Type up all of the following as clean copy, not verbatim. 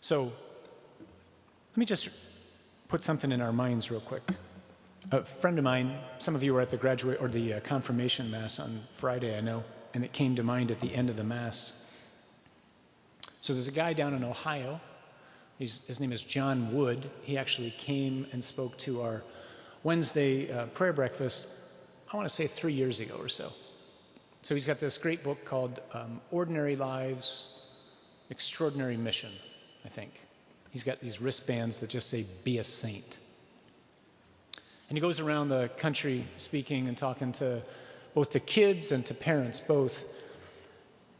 So let me just put something in our minds real quick. A friend of mine, some of you were at the the confirmation mass on Friday, I know, and it came to mind at the end of the mass. So there's a guy down in Ohio. His name is John Wood. He actually came and spoke to our Wednesday prayer breakfast, I want to say 3 years ago or so. So he's got this great book called Ordinary Lives, Extraordinary Mission, I think. He's got these wristbands that just say, "Be a saint." And he goes around the country speaking and talking to both to kids and to parents, both.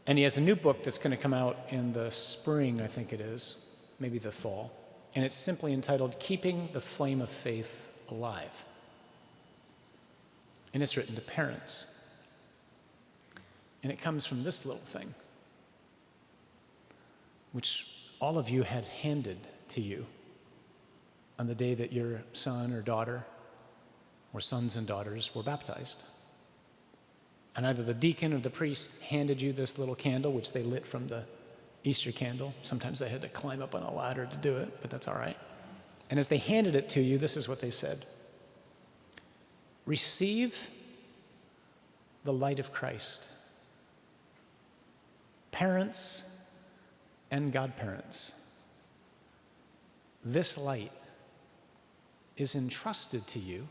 And he has a new book that's going to come out in the spring, I think it is, maybe the fall. And it's simply entitled, "Keeping the Flame of Faith Alive." And it's written to parents. And it comes from this little thing, which all of you had handed to you on the day that your son or daughter or sons and daughters were baptized. And either the deacon or the priest handed you this little candle, which they lit from the Easter candle. Sometimes they had to climb up on a ladder to do it, but that's all right. And as they handed it to you, this is what they said: "Receive the light of Christ." Parents and godparents, this light is entrusted to you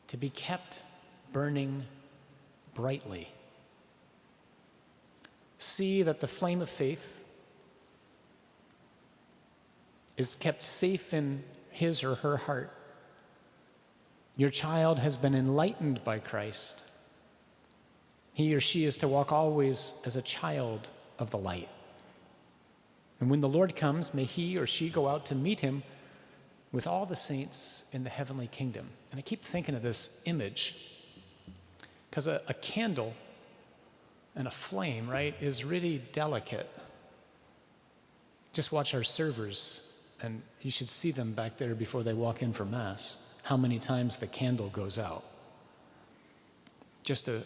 to be kept burning brightly. See that the flame of faith is kept safe in his or her heart. Your child has been enlightened by Christ. He or she is to walk always as a child of the light. And when the Lord comes, may he or she go out to meet him with all the saints in the heavenly kingdom. And I keep thinking of this image, because a candle and a flame, right, is really delicate. Just watch our servers, and you should see them back there before they walk in for Mass, how many times the candle goes out. Just a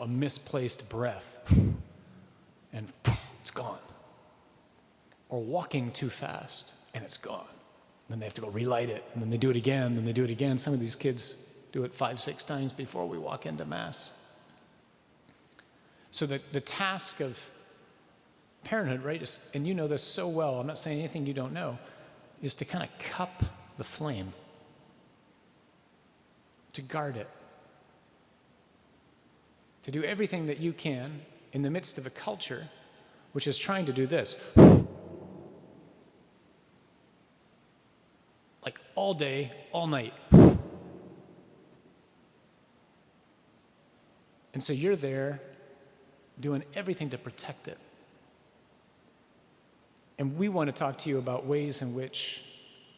misplaced breath, and it's gone. Or walking too fast, and it's gone. Then they have to go relight it, and then they do it again, then they do it again. Some of these kids do it 5-6 times before we walk into Mass. So the task of parenthood, right, is, and you know this so well, I'm not saying anything you don't know, is to kind of cup the flame, to guard it, to do everything that you can in the midst of a culture which is trying to do this. Like all day, all night. And so you're there doing everything to protect it. And we want to talk to you about ways in which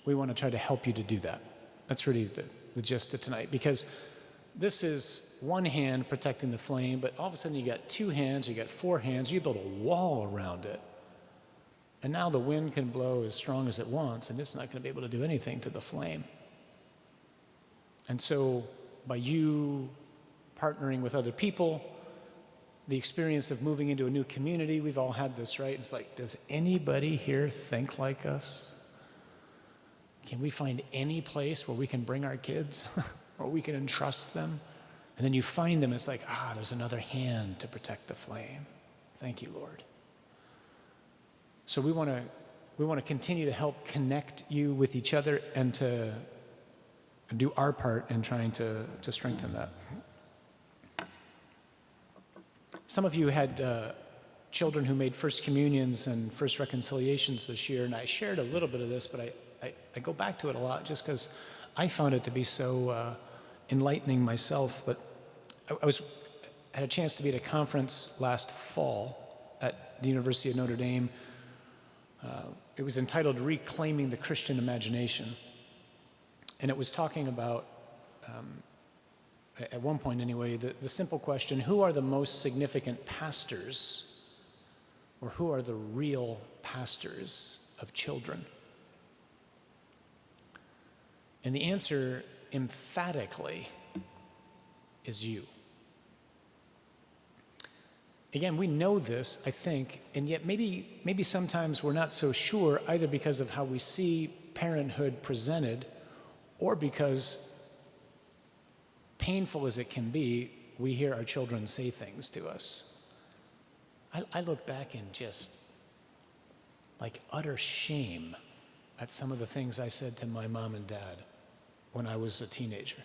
we want to try to help you to do that. That's really the gist of tonight, because this is one hand protecting the flame, but all of a sudden you got 2 hands, you got 4 hands, you build a wall around it. And now the wind can blow as strong as it wants, and it's not going to be able to do anything to the flame. And so by you partnering with other people, the experience of moving into a new community, we've all had this, right? It's like, does anybody here think like us? Can we find any place where we can bring our kids or we can entrust them? And then you find them, it's like, there's another hand to protect the flame. Thank you, Lord. So we want to continue to help connect you with each other and to do our part in trying to strengthen that. Some of you had children who made first communions and first reconciliations this year, and I shared a little bit of this, but I go back to it a lot just because I found it to be so enlightening myself. But I had a chance to be at a conference last fall at the University of Notre Dame. It was entitled Reclaiming the Christian Imagination. And it was talking about, at one point anyway, the simple question, who are the most significant pastors, or who are the real pastors of children? And the answer emphatically is you. Again, we know this, I think, and yet maybe sometimes we're not so sure, either because of how we see parenthood presented or because, painful as it can be, we hear our children say things to us. I look back in just like utter shame at some of the things I said to my mom and dad when I was a teenager.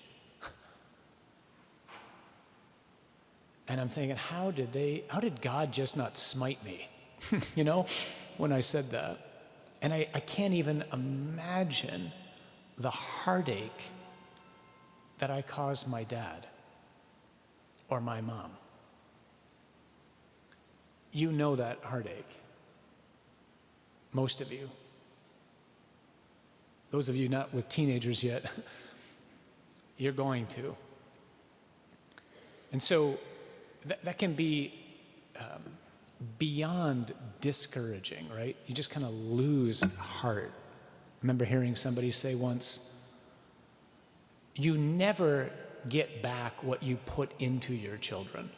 And I'm thinking, how did God just not smite me, when I said that? And I can't even imagine the heartache that I caused my dad or my mom. You know that heartache, most of you. Those of you not with teenagers yet, you're going to. And so that can be beyond discouraging, right? You just kind of lose heart. I remember hearing somebody say once, you never get back what you put into your children.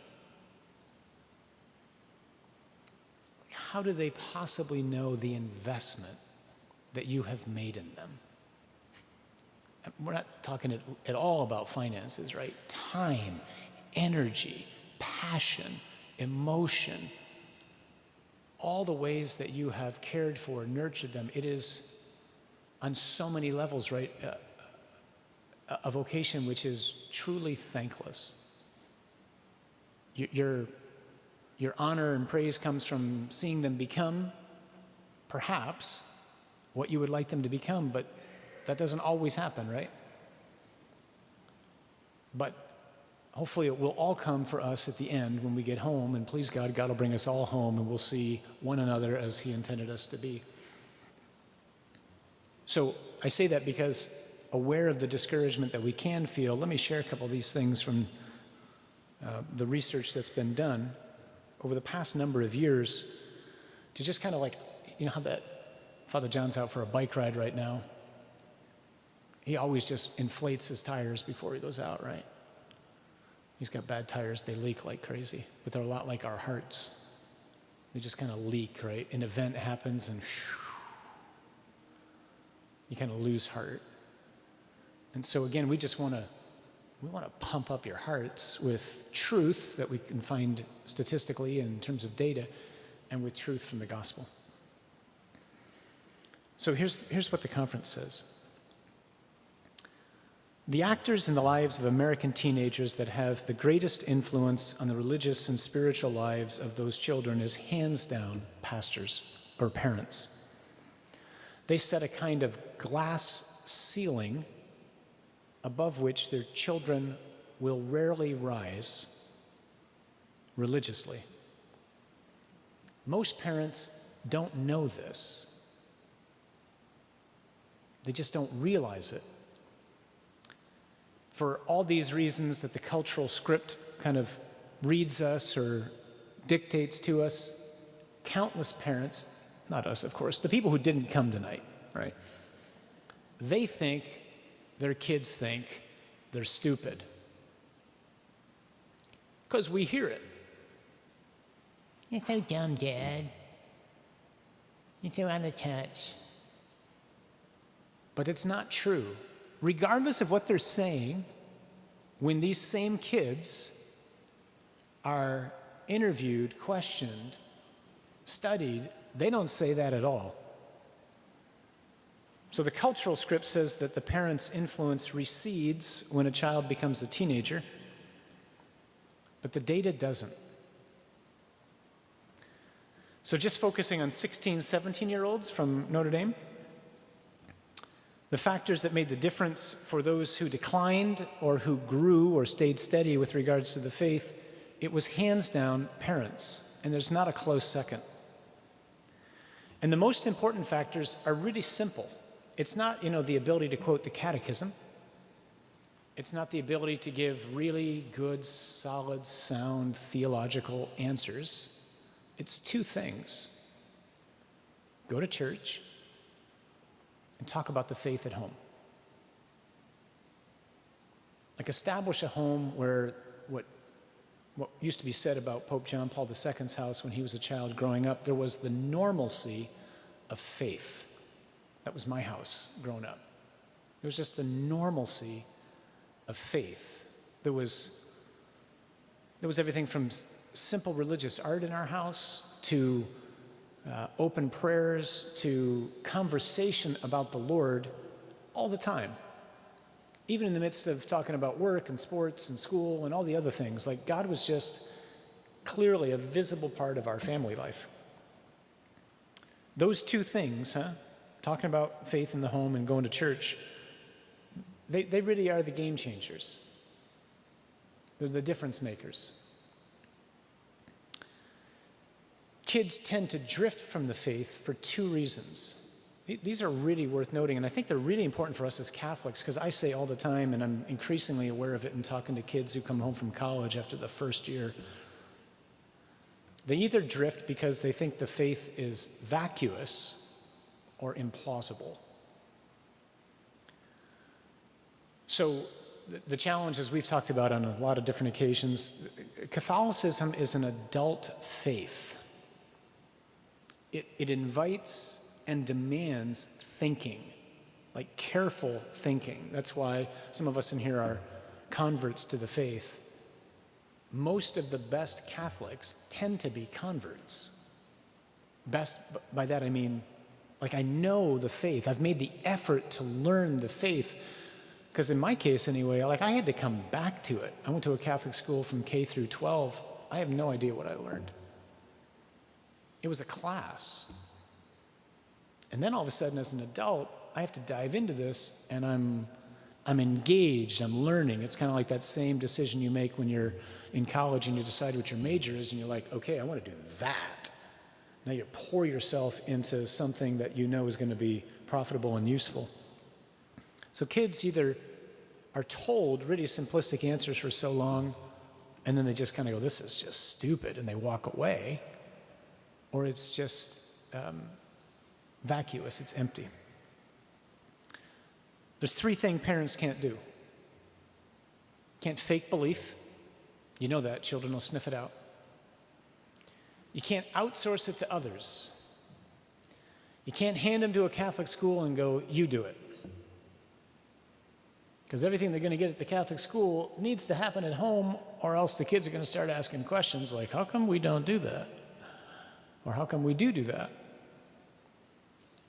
How do they possibly know the investment that you have made in them? We're not talking at all about finances, right? Time, energy, passion, emotion, all the ways that you have cared for, nurtured them. It is on so many levels, right? A vocation which is truly thankless. Your honor and praise comes from seeing them become, perhaps, what you would like them to become, but that doesn't always happen, right? But hopefully it will all come for us at the end when we get home, and please God, God will bring us all home and we'll see one another as He intended us to be. So I say that because, aware of the discouragement that we can feel, let me share a couple of these things from the research that's been done over the past number of years to just kind of like, how that Father John's out for a bike ride right now. He always just inflates his tires before he goes out, right? He's got bad tires, they leak like crazy, but they're a lot like our hearts. They just kind of leak, right? An event happens and you kind of lose heart. And so again, we want to pump up your hearts with truth that we can find statistically in terms of data, and with truth from the gospel. So here's what the conference says. The actors in the lives of American teenagers that have the greatest influence on the religious and spiritual lives of those children is hands down pastors or parents. They set a kind of glass ceiling above which their children will rarely rise religiously. Most parents don't know this. They just don't realize it. For all these reasons that the cultural script kind of reads us or dictates to us, countless parents, not us of course, the people who didn't come tonight, right? They think their kids think they're stupid. Because we hear it. You're so dumb, Dad. You're so out of touch. But it's not true. Regardless of what they're saying, when these same kids are interviewed, questioned, studied, they don't say that at all. So the cultural script says that the parent's influence recedes when a child becomes a teenager, but the data doesn't. So just focusing on 16, 17-year-olds from Notre Dame, the factors that made the difference for those who declined or who grew or stayed steady with regards to the faith, it was hands down parents, and there's not a close second. And the most important factors are really simple. It's not, the ability to quote the catechism. It's not the ability to give really good, solid, sound theological answers. It's two things. Go to church and talk about the faith at home. Like establish a home where what what used to be said about Pope John Paul II's house when he was a child growing up. There was the normalcy of faith. That was my house growing up. There was just the normalcy of faith. There was everything from simple religious art in our house to open prayers to conversation about the Lord all the time. Even in the midst of talking about work and sports and school and all the other things, like God was just clearly a visible part of our family life. Those two things, talking about faith in the home and going to church, they really are the game changers. They're the difference makers. Kids tend to drift from the faith for two reasons. These are really worth noting, and I think they're really important for us as Catholics, because I say all the time, and I'm increasingly aware of it in talking to kids who come home from college after the first year. They either drift because they think the faith is vacuous or implausible. So the challenge, as we've talked about on a lot of different occasions, Catholicism is an adult faith. It invites and demands thinking, like careful thinking. That's why some of us in here are converts to the faith. Most of the best Catholics tend to be converts. Best, by that I mean, like I know the faith. I've made the effort to learn the faith. Because in my case anyway, like I had to come back to it. I went to a Catholic school from K through 12. I have no idea what I learned. It was a class. And then all of a sudden as an adult, I have to dive into this and I'm engaged, I'm learning. It's kind of like that same decision you make when you're in college and you decide what your major is and you're like, okay, I want to do that. Now you pour yourself into something that you know is going to be profitable and useful. So kids either are told really simplistic answers for so long and then they just kind of go, this is just stupid, and they walk away, or it's just vacuous, it's empty. There's three things parents can't do. Can't fake belief. You know that, children will sniff it out. You can't outsource it to others. You can't hand them to a Catholic school and go, you do it. Because everything they're going to get at the Catholic school needs to happen at home, or else the kids are going to start asking questions like, how come we don't do that? Or how come we do that?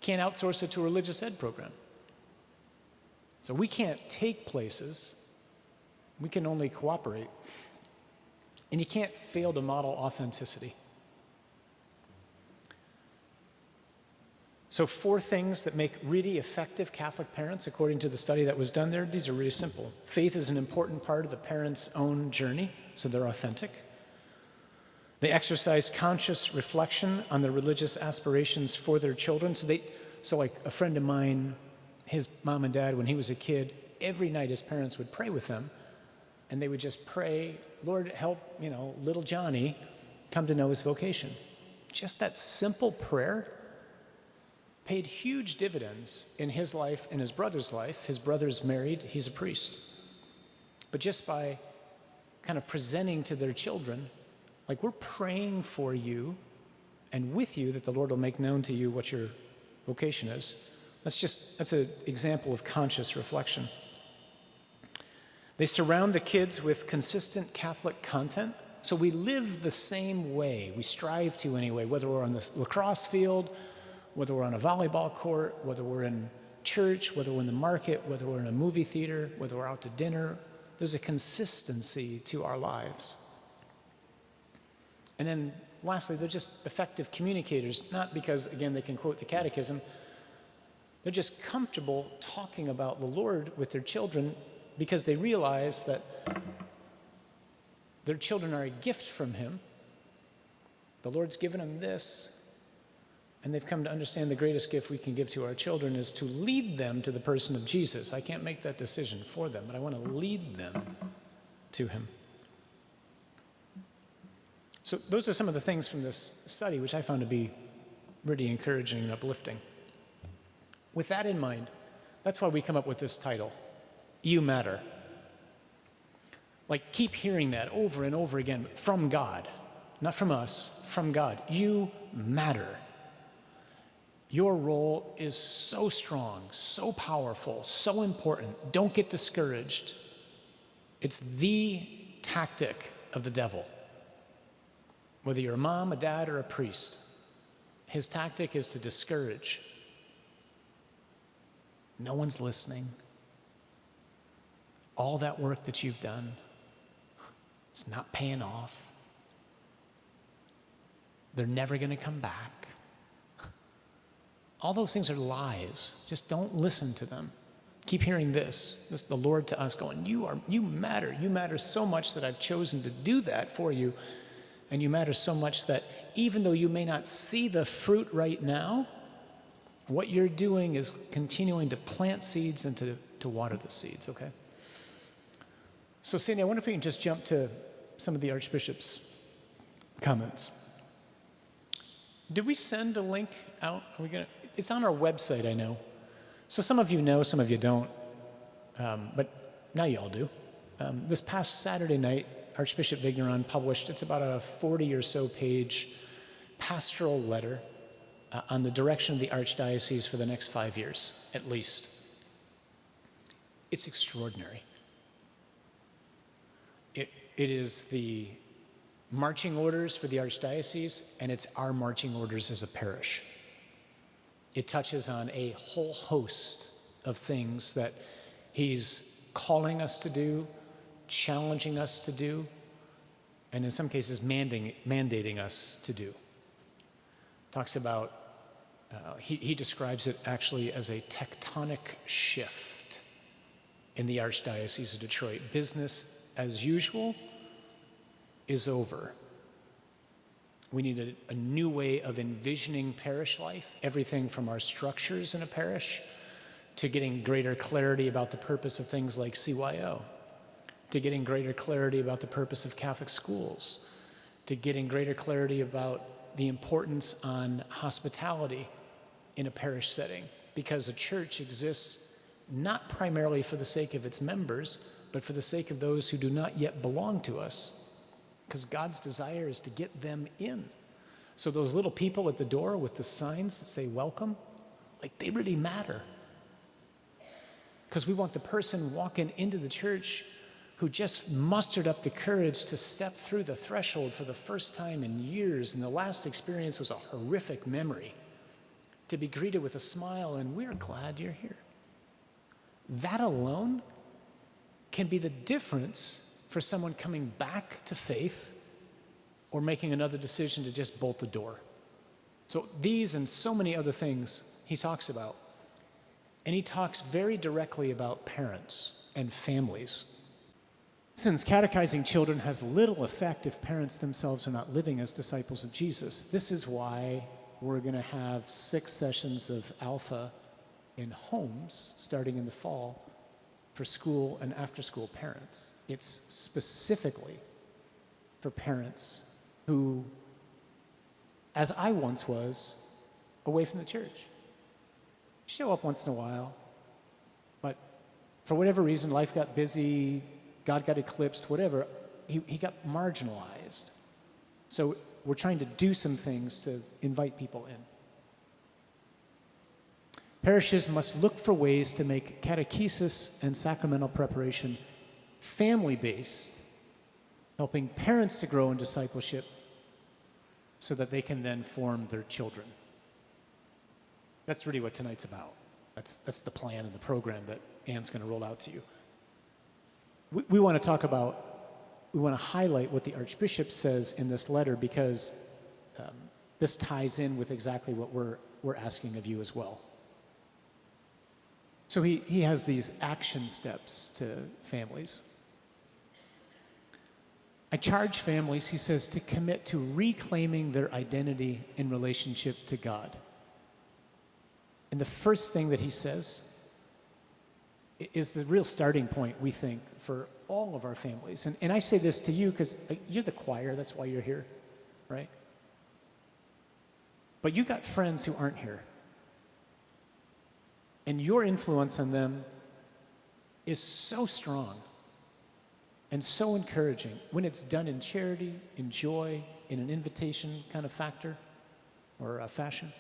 Can't outsource it to a religious ed program. So we can't take places, we can only cooperate. And you can't fail to model authenticity. So 4 things that make really effective Catholic parents, according to the study that was done there, these are really simple. Faith is an important part of the parents' own journey, so they're authentic. They exercise conscious reflection on their religious aspirations for their children. So like a friend of mine, his mom and dad, when he was a kid, every night his parents would pray with them, and they would just pray, Lord, help, little Johnny come to know his vocation. Just that simple prayer paid huge dividends in his life and his brother's life. His brother's married, he's a priest. But just by kind of presenting to their children, like, we're praying for you and with you that the Lord will make known to you what your vocation is. That's an example of conscious reflection. They surround the kids with consistent Catholic content. So we live the same way. We strive to anyway, whether we're on the lacrosse field, whether we're on a volleyball court, whether we're in church, whether we're in the market, whether we're in a movie theater, whether we're out to dinner. There's a consistency to our lives. And then lastly, they're just effective communicators, not because, again, they can quote the catechism. They're just comfortable talking about the Lord with their children because they realize that their children are a gift from Him. The Lord's given them this, and they've come to understand the greatest gift we can give to our children is to lead them to the person of Jesus. I can't make that decision for them, but I want to lead them to Him. So those are some of the things from this study which I found to be really encouraging and uplifting. With that in mind, that's why we come up with this title, You Matter. Like, keep hearing that over and over again from God, not from us, from God. You matter. Your role is so strong, so powerful, so important. Don't get discouraged. It's the tactic of the devil. Whether you're a mom, a dad, or a priest, his tactic is to discourage. No one's listening. All that work that you've done, it's not paying off. They're never going to come back. All those things are lies. Just don't listen to them. Keep hearing this. This is the Lord to us going, you matter. You matter so much that I've chosen to do that for you. And you matter so much that even though you may not see the fruit right now, what you're doing is continuing to plant seeds and to water the seeds, okay? So, Sandy, I wonder if we can just jump to some of the Archbishop's comments. Did we send a link out? It's on our website, I know. So some of you know, some of you don't, but now you all do. This past Saturday night, Archbishop Vigneron published, it's about a 40 or so page pastoral letter on the direction of the Archdiocese for the next 5 years, at least. It's extraordinary. It is the marching orders for the Archdiocese, and it's our marching orders as a parish. It touches on a whole host of things that he's calling us to do, challenging us to do, and in some cases mandating us to do. Talks about, he describes it actually as a tectonic shift in the Archdiocese of Detroit. Business as usual is over. We need a new way of envisioning parish life, everything from our structures in a parish to getting greater clarity about the purpose of things like CYO, to getting greater clarity about the purpose of Catholic schools, to getting greater clarity about the importance on hospitality in a parish setting, because a church exists not primarily for the sake of its members, but for the sake of those who do not yet belong to us. Because God's desire is to get them in. So those little people at the door with the signs that say welcome, like, they really matter. Because we want the person walking into the church who just mustered up the courage to step through the threshold for the first time in years, and the last experience was a horrific memory, to be greeted with a smile and we're glad you're here. That alone can be the difference for someone coming back to faith or making another decision to just bolt the door. So these and so many other things he talks about. And he talks very directly about parents and families. Since catechizing children has little effect if parents themselves are not living as disciples of Jesus, this is why we're going to have 6 sessions of Alpha in homes starting in the fall for school and after-school parents. It's specifically for parents who, as I once was, away from the church. Show up once in a while, but for whatever reason, life got busy, God got eclipsed, whatever, he got marginalized. So we're trying to do some things to invite people in. Parishes must look for ways to make catechesis and sacramental preparation family-based, helping parents to grow in discipleship so that they can then form their children. That's really what tonight's about. That's the plan and the program that Anne's going to roll out to you. We want to highlight what the Archbishop says in this letter, because this ties in with exactly what we're asking of you as well. So he has these action steps to families. I charge families, he says, to commit to reclaiming their identity in relationship to God. And the first thing that he says is the real starting point, we think, for all of our families. And I say this to you because you're the choir, that's why you're here, right? But you got friends who aren't here. And your influence on them is so strong. and so encouraging when it's done in charity, in joy, in an invitation kind of factor or a fashion.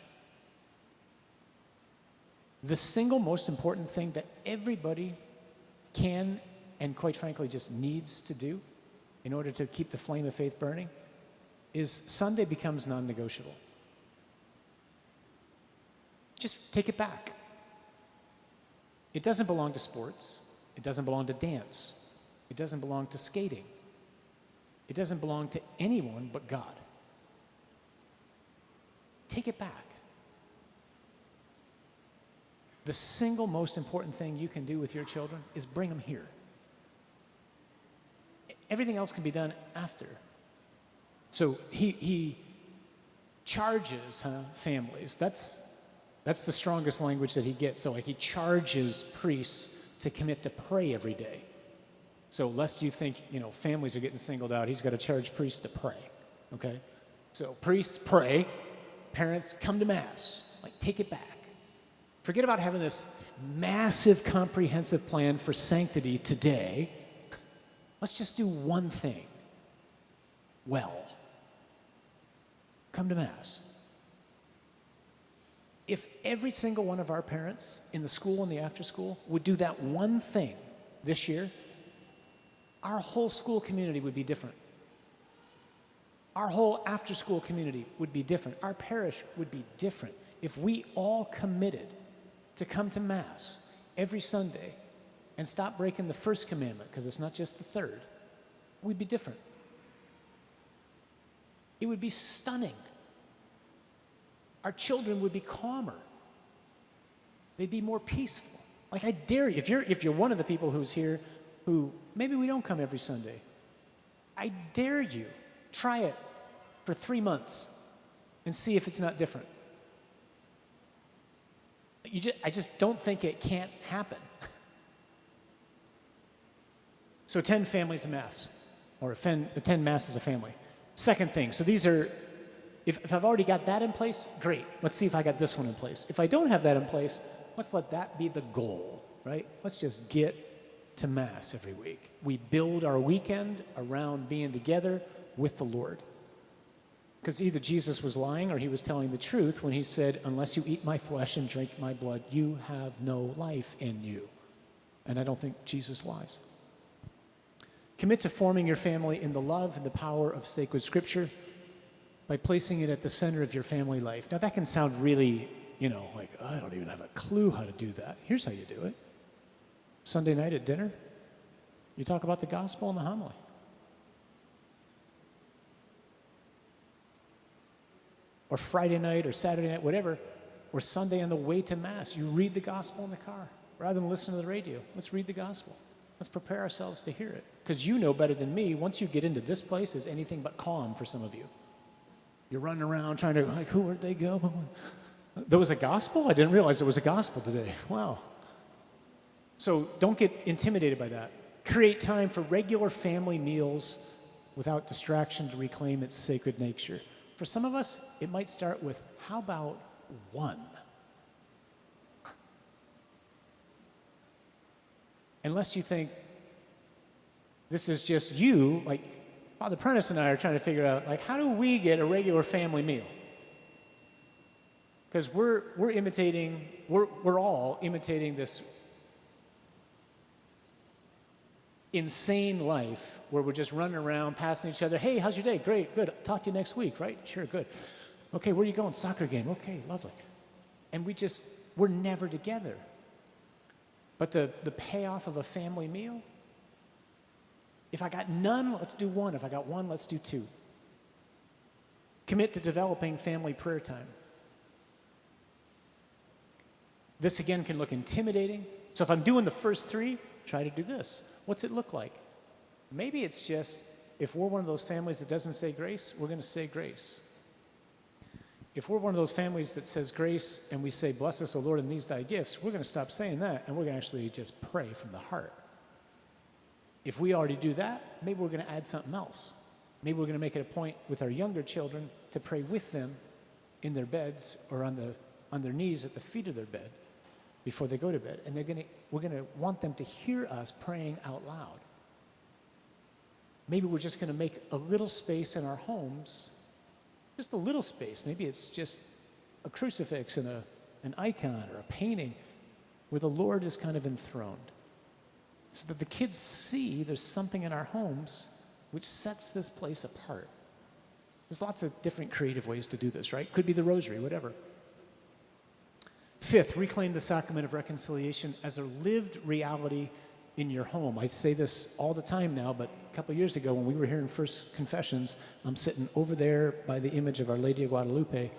The single most important thing that everybody can and quite frankly just needs to do in order to keep the flame of faith burning is Sunday becomes non-negotiable. Just take it back. It doesn't belong to sports. It doesn't belong to dance. It doesn't belong to skating. It doesn't belong to anyone but God. Take it back. The single most important thing you can do with your children is bring them here. Everything else can be done after. So he charges families. That's the strongest language that he gets. So like he charges priests to commit to pray every day. So lest you think, families are getting singled out, he's got to charge priests to pray, okay? So priests pray, parents come to Mass. Like, take it back. Forget about having this massive comprehensive plan for sanctity today. Let's just do one thing well. Come to Mass. If every single one of our parents in the school and the after school would do that one thing this year, our whole school community would be different. Our whole after school community would be different. Our parish would be different if we all committed to come to Mass every Sunday and stop breaking the first commandment, because it's not just the third. We'd be different. It would be stunning. Our children would be calmer. They'd be more peaceful. Like, I dare you, if you're one of the people who's here who maybe we don't come every Sunday, I dare you, try it for 3 months and see if it's not different. I just don't think it can't happen. So attend families of Mass, or attend Mass as a family. Second thing, so these are, if I've already got that in place, great. Let's see if I got this one in place. If I don't have that in place, let's let that be the goal, right? Let's just get to Mass every week. We build our weekend around being together with the Lord. Because either Jesus was lying or he was telling the truth when he said, unless you eat my flesh and drink my blood, you have no life in you. And I don't think Jesus lies. Commit to forming your family in the love and the power of sacred Scripture by placing it at the center of your family life. Now that can sound really, like, I don't even have a clue how to do that. Here's how you do it. Sunday night at dinner, you talk about the gospel and the homily. Or Friday night or Saturday night, whatever, or Sunday on the way to Mass, you read the gospel in the car. Rather than listen to the radio, let's read the gospel. Let's prepare ourselves to hear it. Because you know better than me, once you get into this place, it's anything but calm for some of you. You're running around trying to, where'd they go? There was a gospel? I didn't realize there was a gospel today. Wow. So don't get intimidated by that. Create time for regular family meals without distraction to reclaim its sacred nature. For some of us, it might start with, how about one? Unless you think this is just you, like Father Prentice and I are trying to figure out, how do we get a regular family meal? Because we're all imitating this insane life where we're just running around, passing each other. Hey, how's your day? Great, good. Talk to you next week, right? Sure, good. Okay, where are you going? Soccer game. Okay, lovely. And we're never together. But the payoff of a family meal, if I got none, let's do one. If I got one, let's do two. Commit to developing family prayer time. This again can look intimidating. So if I'm doing the first three, try to do this. What's it look like? Maybe it's just, if we're one of those families that doesn't say grace, we're going to say grace. If we're one of those families that says grace and we say, bless us, O Lord, and these thy gifts, we're going to stop saying that and we're going to actually just pray from the heart. If we already do that, maybe we're going to add something else. Maybe we're going to make it a point with our younger children to pray with them in their beds or on their knees at the feet of their bed before they go to bed. And we're going to want them to hear us praying out loud. maybe we're just going to make a little space in our homes, just a little space. Maybe it's just a crucifix and an icon or a painting where the Lord is kind of enthroned, so that the kids see there's something in our homes which sets this place apart. There's lots of different creative ways to do this, right? Could be the rosary, whatever. Fifth, reclaim the sacrament of reconciliation as a lived reality in your home. I say this all the time now, but a couple years ago when we were here in First Confessions, I'm sitting over there by the image of Our Lady of Guadalupe,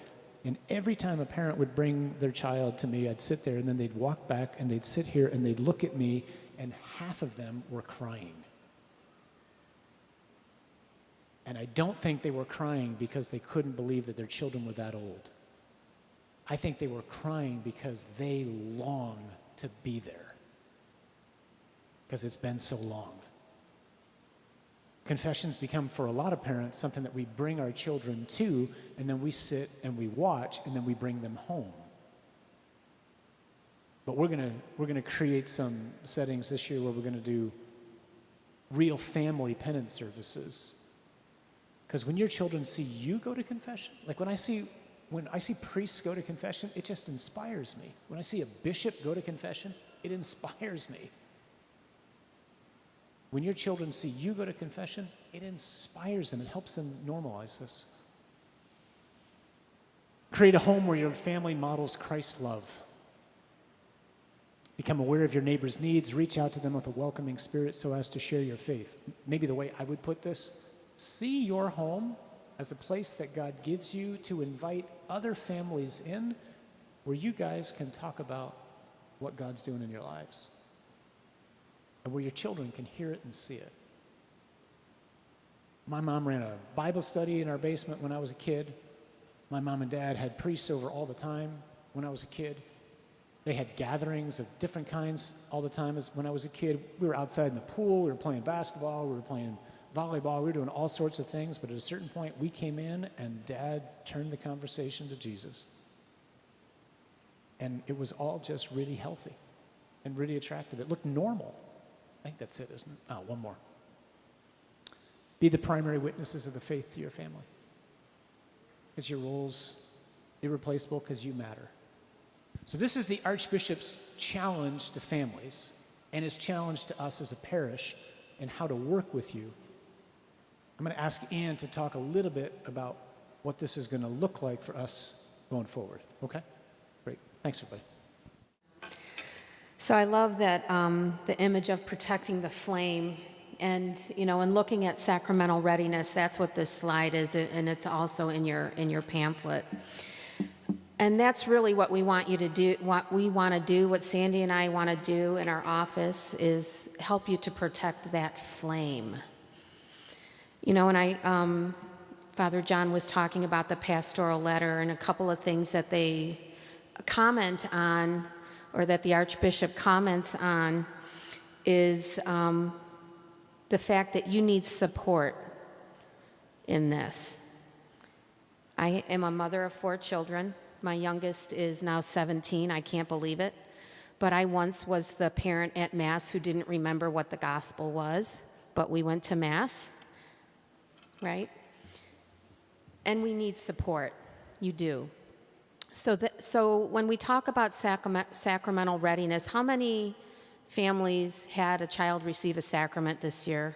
and every time a parent would bring their child to me, I'd sit there, and then they'd walk back, and they'd sit here, and they'd look at me, and half of them were crying. And I don't think they were crying because they couldn't believe that their children were that old. I think they were crying because they long to be there, because it's been so long. Confessions become, for a lot of parents, something that we bring our children to, and then we sit and we watch, and then we bring them home. But we're gonna create some settings this year where we're gonna do real family penance services. Because when your children see you go to confession, like when I see priests go to confession, it just inspires me. When I see a bishop go to confession, it inspires me. When your children see you go to confession, it inspires them. It helps them normalize this. Create a home where your family models Christ's love. Become aware of your neighbor's needs. Reach out to them with a welcoming spirit so as to share your faith. Maybe the way I would put this, see your home as a place that God gives you to invite other families in, where you guys can talk about what God's doing in your lives, and where your children can hear it and see it. My mom ran a Bible study in our basement when I was a kid. My mom and dad had priests over all the time when I was a kid. They had gatherings of different kinds all the time. As when I was a kid, we were outside in the pool, we were playing basketball, we were playing volleyball, we were doing all sorts of things, but at a certain point we came in and Dad turned the conversation to Jesus. And it was all just really healthy and really attractive. It looked normal. I think that's it, isn't it? Oh, one more. Be the primary witnesses of the faith to your family. Because your role's irreplaceable, because you matter. So this is the Archbishop's challenge to families and his challenge to us as a parish and how to work with you. I'm going to ask Ann to talk a little bit about what this is going to look like for us going forward. Okay? Great. Thanks, everybody. So I love that the image of protecting the flame, and in looking at sacramental readiness, that's what this slide is, and it's also in your pamphlet. And that's really what we want you to do. What we want to do, what Sandy and I want to do in our office, is help you to protect that flame. And Father John was talking about the pastoral letter, and a couple of things that they comment on, or that the Archbishop comments on, is the fact that you need support in this. I am a mother of 4 children. My youngest is now 17. I can't believe it. But I once was the parent at Mass who didn't remember what the gospel was, but we went to Mass, right? And we need support. You do. So when we talk about sacramental readiness, how many families had a child receive a sacrament this year?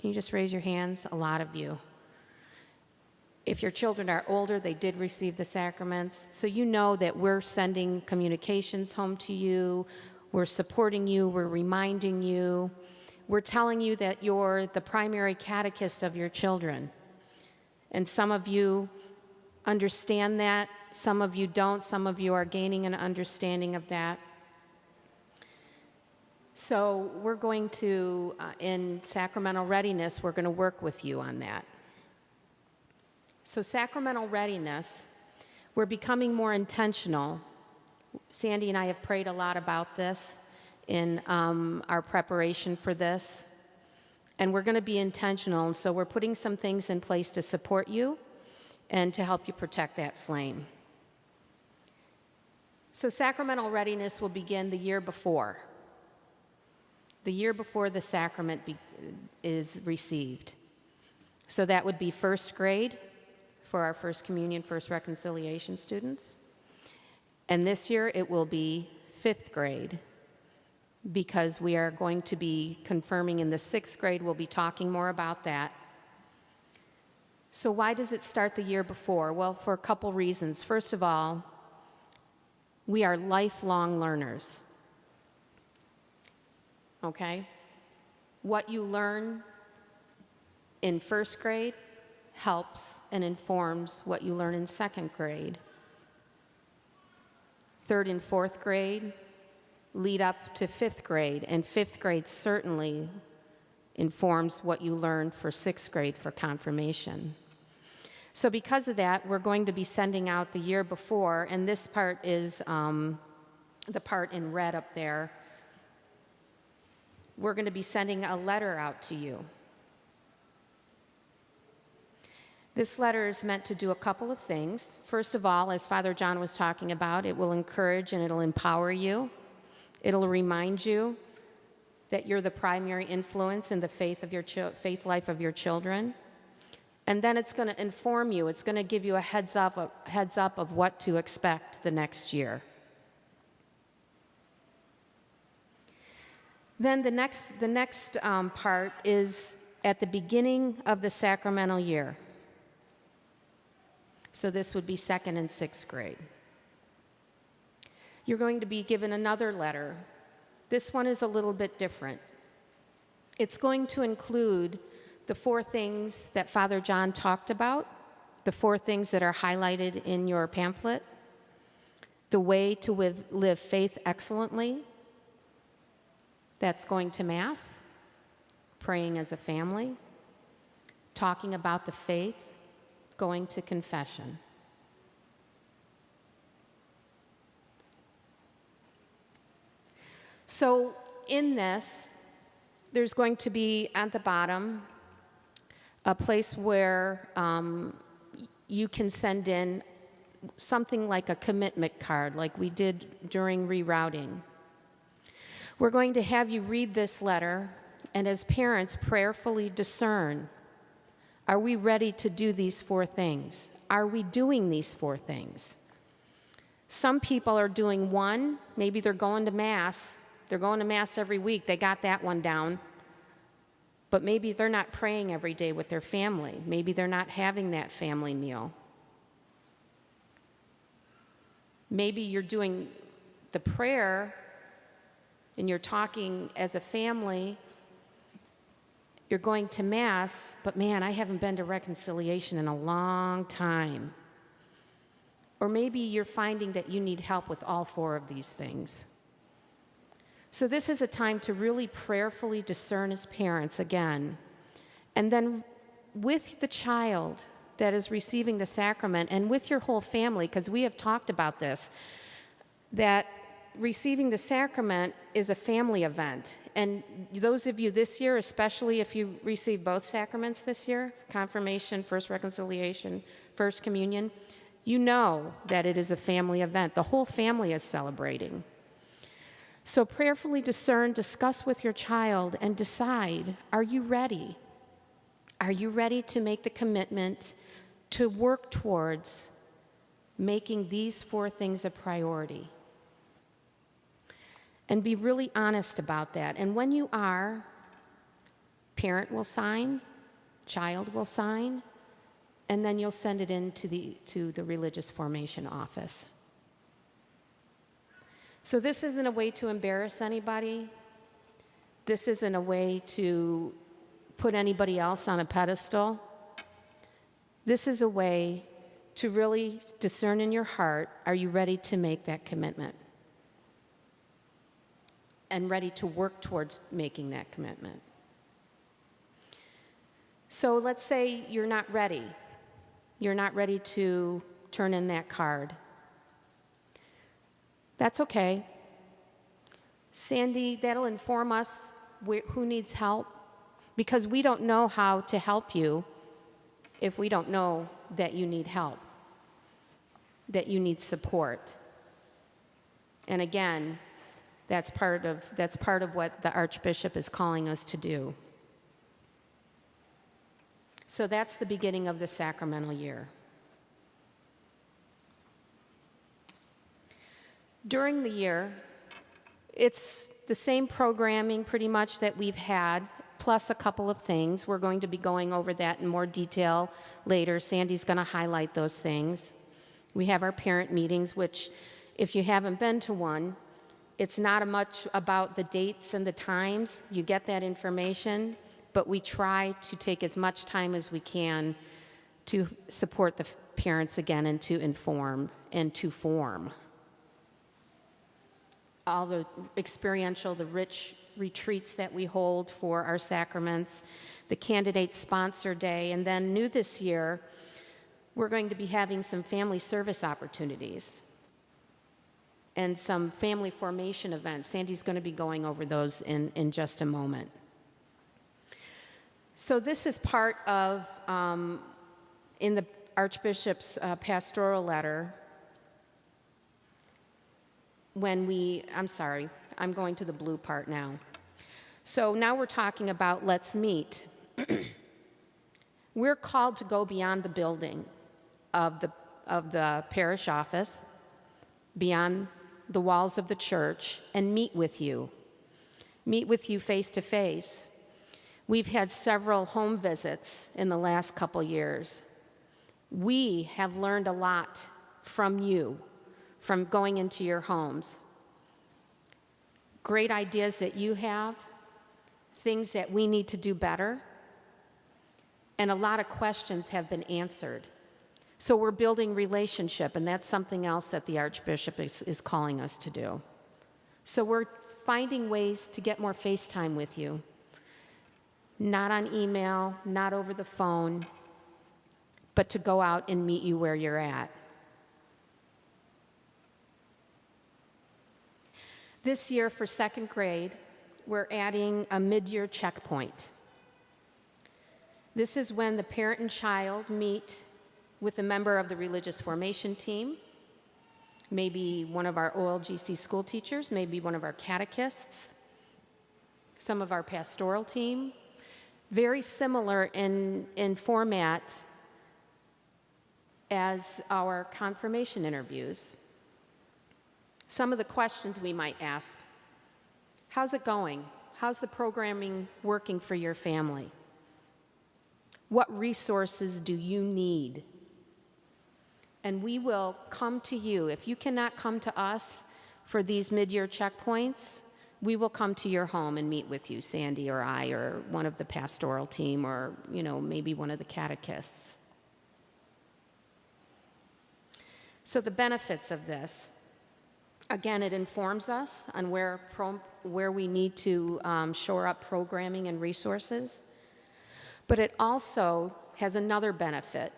Can you just raise your hands? A lot of you. If your children are older, they did receive the sacraments. So you know that we're sending communications home to you, we're supporting you, we're reminding you, we're telling you that you're the primary catechist of your children. And some of you understand that, some of you don't, some of you are gaining an understanding of that. So we're going to, in sacramental readiness, we're going to work with you on that. So sacramental readiness, we're becoming more intentional. Sandy and I have prayed a lot about this in our preparation for this. And we're going to be intentional. And so we're putting some things in place to support you and to help you protect that flame. So sacramental readiness will begin the year before the sacrament is received. So that would be first grade for our First Communion, First Reconciliation students. And this year it will be fifth grade, because we are going to be confirming in the sixth grade. We'll be talking more about that. So why does it start the year before? Well, for a couple reasons. First of all, we are lifelong learners. Okay? What you learn in first grade helps and informs what you learn in second grade. Third and fourth grade lead up to fifth grade, and fifth grade certainly informs what you learn for sixth grade for confirmation. So because of that, we're going to be sending out the year before, and this part is the part in red up there. We're going to be sending a letter out to you. This letter is meant to do a couple of things. First of all, as Father John was talking about, it will encourage and it'll empower you. It'll remind you that you're the primary influence in the faith life of your children. And then it's going to inform you. It's going to give you a heads up of what to expect the next year. Then the next part is at the beginning of the sacramental year. So this would be second and sixth grade. You're going to be given another letter. This one is a little bit different. It's going to include the 4 things that Father John talked about, the 4 things that are highlighted in your pamphlet, the way to live faith excellently, that's going to Mass, praying as a family, talking about the faith, going to confession. So in this, there's going to be at the bottom a place where you can send in something like a commitment card, like we did during rerouting. We're going to have you read this letter and as parents prayerfully discern, are we ready to do these 4 things? Are we doing these 4 things? Some people are doing 1, maybe they're going to Mass. They're going to Mass every week. They got that one down. But maybe they're not praying every day with their family. Maybe they're not having that family meal. Maybe you're doing the prayer and you're talking as a family. You're going to Mass, but man, I haven't been to reconciliation in a long time. Or maybe you're finding that you need help with all 4 of these things. So this is a time to really prayerfully discern as parents again. And then with the child that is receiving the sacrament and with your whole family, because we have talked about this, that receiving the sacrament is a family event. And those of you this year, especially if you receive both sacraments this year, confirmation, First Reconciliation, First Communion, you know that it is a family event. The whole family is celebrating. So prayerfully discern, discuss with your child, and decide, are you ready? Are you ready to make the commitment to work towards making these 4 things a priority? And be really honest about that. And when you are, parent will sign, child will sign, and then you'll send it in to the religious formation office. So this isn't a way to embarrass anybody. This isn't a way to put anybody else on a pedestal. This is a way to really discern in your heart, are you ready to make that commitment? And ready to work towards making that commitment. So let's say you're not ready. You're not ready to turn in that card. That's okay. Sandy, that'll inform us who needs help, because we don't know how to help you if we don't know that you need help, that you need support. And again, that's part of what the Archbishop is calling us to do. So that's the beginning of the sacramental year. During the year, it's the same programming pretty much that we've had, plus a couple of things. We're going to be going over that in more detail later. Sandy's going to highlight those things. We have our parent meetings, which, if you haven't been to one, it's not much about the dates and the times. You get that information, but we try to take as much time as we can to support the parents again and to inform and to form. All the experiential, the rich retreats that we hold for our sacraments, the candidate sponsor day, and then new this year, we're going to be having some family service opportunities and some family formation events. Sandy's going to be going over those in just a moment. So this is part of, in the Archbishop's pastoral letter, I'm going to the blue part now. So now we're talking about let's meet. We're called to go beyond the building of the parish office, beyond the walls of the church, and meet with you face to face. We've had several home visits in the last couple years. We have learned a lot from you, from going into your homes. Great ideas that you have, things that we need to do better, and a lot of questions have been answered. So we're building relationship, and that's something else that the Archbishop is calling us to do. So we're finding ways to get more FaceTime with you. Not on email, not over the phone, but to go out and meet you where you're at. This year for second grade, we're adding a mid-year checkpoint. This is when the parent and child meet with a member of the religious formation team, maybe one of our OLGC school teachers, maybe one of our catechists, some of our pastoral team. Very similar in format as our confirmation interviews. Some of the questions we might ask: how's it going? How's the programming working for your family? What resources do you need? And we will come to you. If you cannot come to us for these mid-year checkpoints, we will come to your home and meet with you, Sandy or I, or one of the pastoral team, or maybe one of the catechists. So the benefits of this: again, it informs us on where we need to shore up programming and resources. But it also has another benefit.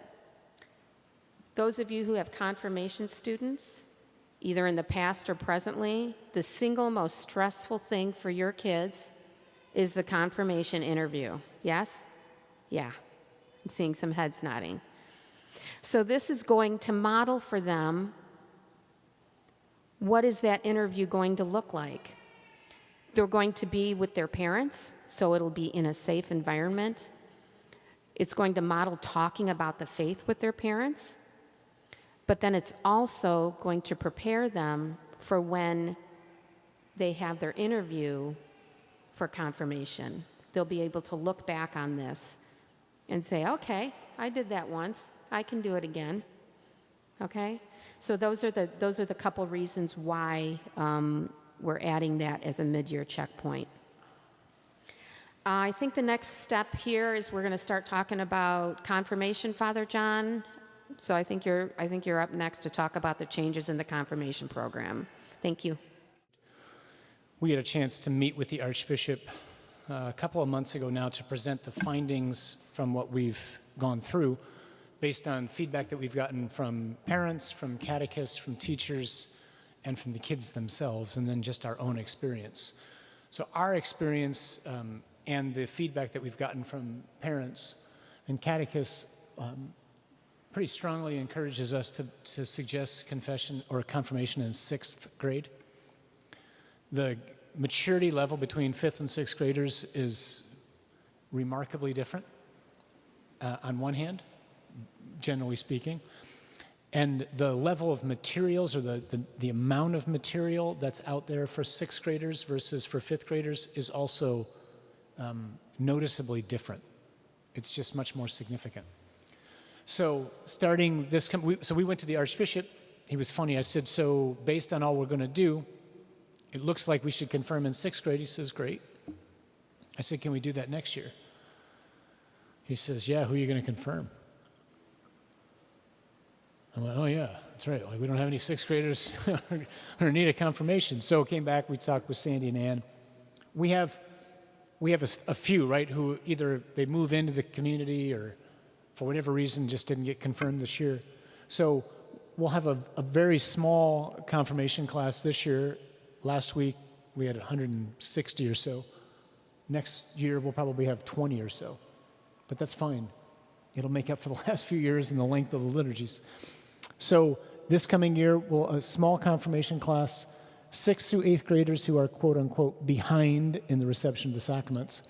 Those of you who have confirmation students, either in the past or presently, the single most stressful thing for your kids is the confirmation interview. Yes? Yeah. I'm seeing some heads nodding. So this is going to model for them, what is that interview going to look like? They're going to be with their parents, so it'll be in a safe environment. It's going to model talking about the faith with their parents, but then it's also going to prepare them for when they have their interview for confirmation. They'll be able to look back on this and say, okay, I did that once, I can do it again. Okay? So those are the couple reasons why we're adding that as a mid-year checkpoint. I think the next step here is we're going to start talking about confirmation, Father John. So I think you're up next to talk about the changes in the confirmation program. Thank you. We had a chance to meet with the Archbishop a couple of months ago now to present the findings from what we've gone through based on feedback that we've gotten from parents, from catechists, from teachers, and from the kids themselves, and then just our own experience. So our experience and the feedback that we've gotten from parents and catechists pretty strongly encourages us to suggest confession or confirmation in 6th grade. The maturity level between 5th and 6th graders is remarkably different. on one hand, generally speaking, and the level of materials or the amount of material that's out there for sixth graders versus for fifth graders is also noticeably different. It's just much more significant. So starting this, so we went to the Archbishop. He was funny. I said, so based on all we're going to do, it looks like we should confirm in sixth grade. He says, great. I said, can we do that next year? He says, yeah, who are you going to confirm? I went, oh yeah, that's right. Like we don't have any sixth graders who need a confirmation. So came back, we talked with Sandy and Ann. We have a few, right, who either they move into the community or for whatever reason just didn't get confirmed this year. So we'll have a very small confirmation class this year. Last week we had 160 or so. Next year we'll probably have 20 or so. But that's fine. It'll make up for the last few years and the length of the liturgies. So this coming year, we'll a small confirmation class, 6th through 8th graders who are quote unquote behind in the reception of the sacraments.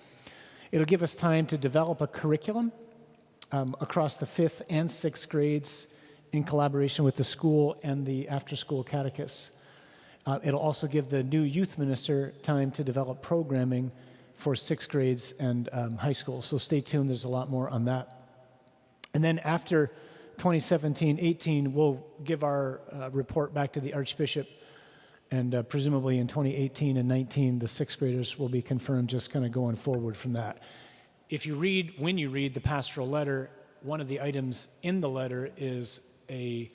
It'll give us time to develop a curriculum across the 5th and 6th grades in collaboration with the school and the after-school catechists. It'll also give the new youth minister time to develop programming for 6th grades and high school. So stay tuned, there's a lot more on that. And then after 2017-18, we'll give our report back to the Archbishop, and presumably in 2018 and 19, the 6th graders will be confirmed, just kind of going forward from that. When you read the pastoral letter, one of the items in the letter is a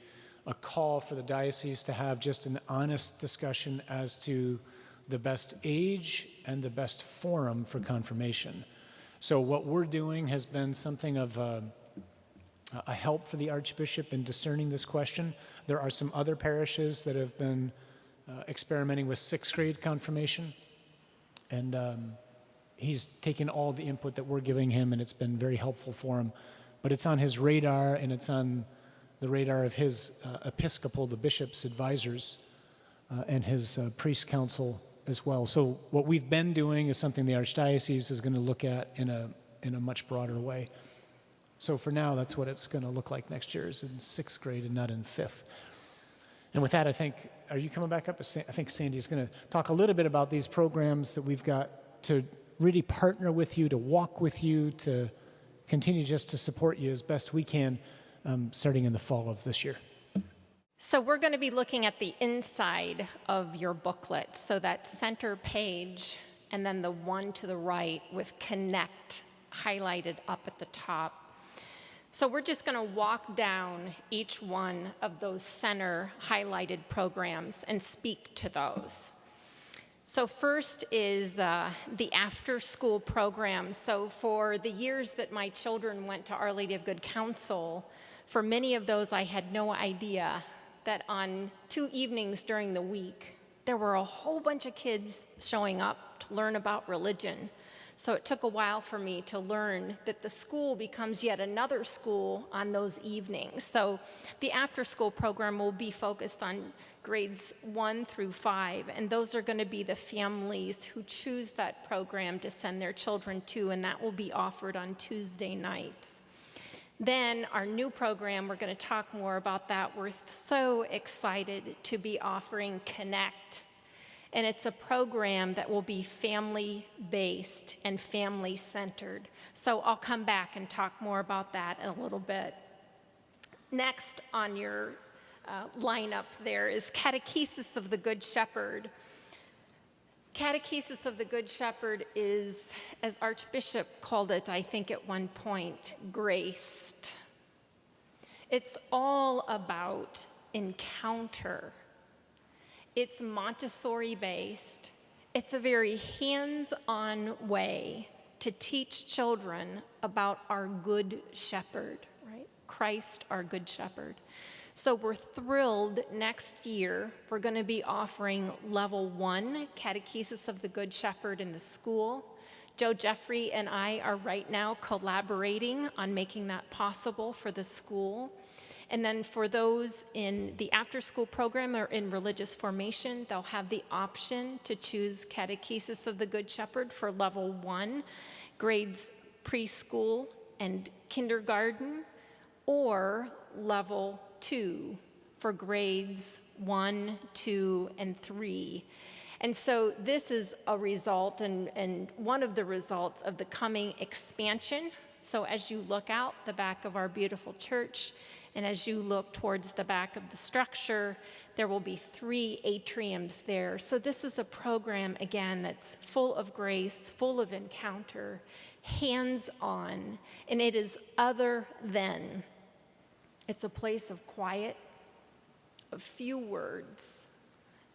call for the diocese to have just an honest discussion as to the best age and the best forum for confirmation. So what we're doing has been something of a help for the Archbishop in discerning this question. There are some other parishes that have been experimenting with 6th grade confirmation, and he's taken all the input that we're giving him, and it's been very helpful for him. But it's on his radar, and it's on the radar of his Episcopal, the bishop's advisors, and his priest council as well. So what we've been doing is something the Archdiocese is going to look at in a much broader way. So for now, that's what it's going to look like next year, is in 6th grade and not in 5th. And with that, I think, are you coming back up? I think Sandy's going to talk a little bit about these programs that we've got to really partner with you, to walk with you, to continue just to support you as best we can, starting in the fall of this year. So we're going to be looking at the inside of your booklet, so that center page and then the one to the right with connect highlighted up at the top. So we're just going to walk down each one of those center highlighted programs and speak to those. So first is the after-school program. So for the years that my children went to Our Lady of Good Counsel, for many of those I had no idea that on 2 evenings during the week, there were a whole bunch of kids showing up to learn about religion. So it took a while for me to learn that the school becomes yet another school on those evenings. So the after-school program will be focused on grades 1 through 5, and those are going to be the families who choose that program to send their children to, and that will be offered on Tuesday nights. Then our new program, we're going to talk more about that. We're so excited to be offering Connect. And it's a program that will be family-based and family-centered. So I'll come back and talk more about that in a little bit. Next on your lineup there is Catechesis of the Good Shepherd. Catechesis of the Good Shepherd is, as Archbishop called it, I think at one point, graced. It's all about encounter. It's Montessori-based. It's a very hands-on way to teach children about our Good Shepherd, right? Christ, our Good Shepherd. So we're thrilled next year, we're going to be offering Level 1, Catechesis of the Good Shepherd in the school. Joe Jeffrey and I are right now collaborating on making that possible for the school. And then for those in the after-school program or in religious formation, they'll have the option to choose Catechesis of the Good Shepherd for Level 1, grades preschool and kindergarten or level 2 for grades 1, 2, and 3. And so this is a result and one of the results of the coming expansion. So as you look out the back of our beautiful church, and as you look towards the back of the structure, there will be 3 atriums there. So this is a program, again, that's full of grace, full of encounter, hands-on, and it is other than. It's a place of quiet, of few words,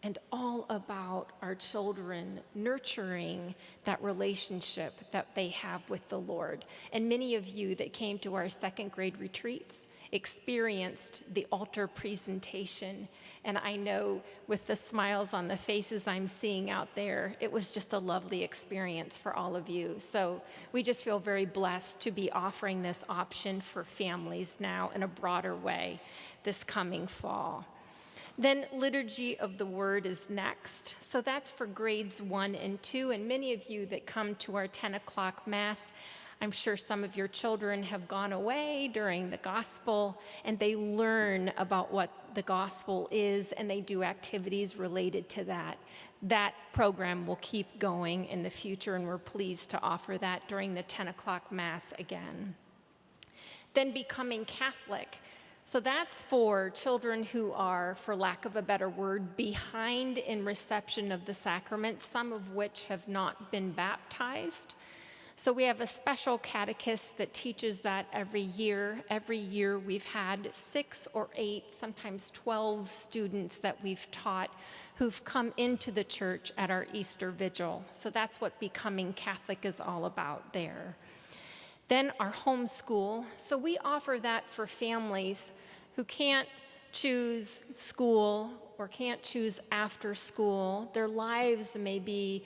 and all about our children nurturing that relationship that they have with the Lord. And many of you that came to our second grade retreats experienced the altar presentation. And I know with the smiles on the faces I'm seeing out there, it was just a lovely experience for all of you. So we just feel very blessed to be offering this option for families now in a broader way this coming fall. Then Liturgy of the Word is next. So that's for grades 1 and 2. And many of you that come to our 10 o'clock Mass, I'm sure some of your children have gone away during the gospel and they learn about what the gospel is and they do activities related to that. That program will keep going in the future and we're pleased to offer that during the 10 o'clock Mass again. Then Becoming Catholic. So that's for children who are, for lack of a better word, behind in reception of the sacrament, some of which have not been baptized. So we have a special catechist that teaches that every year. Every year we've had 6 or 8, sometimes 12 students that we've taught who've come into the church at our Easter Vigil. So that's what Becoming Catholic is all about there. Then our homeschool. So we offer that for families who can't choose school or can't choose after school. Their lives may be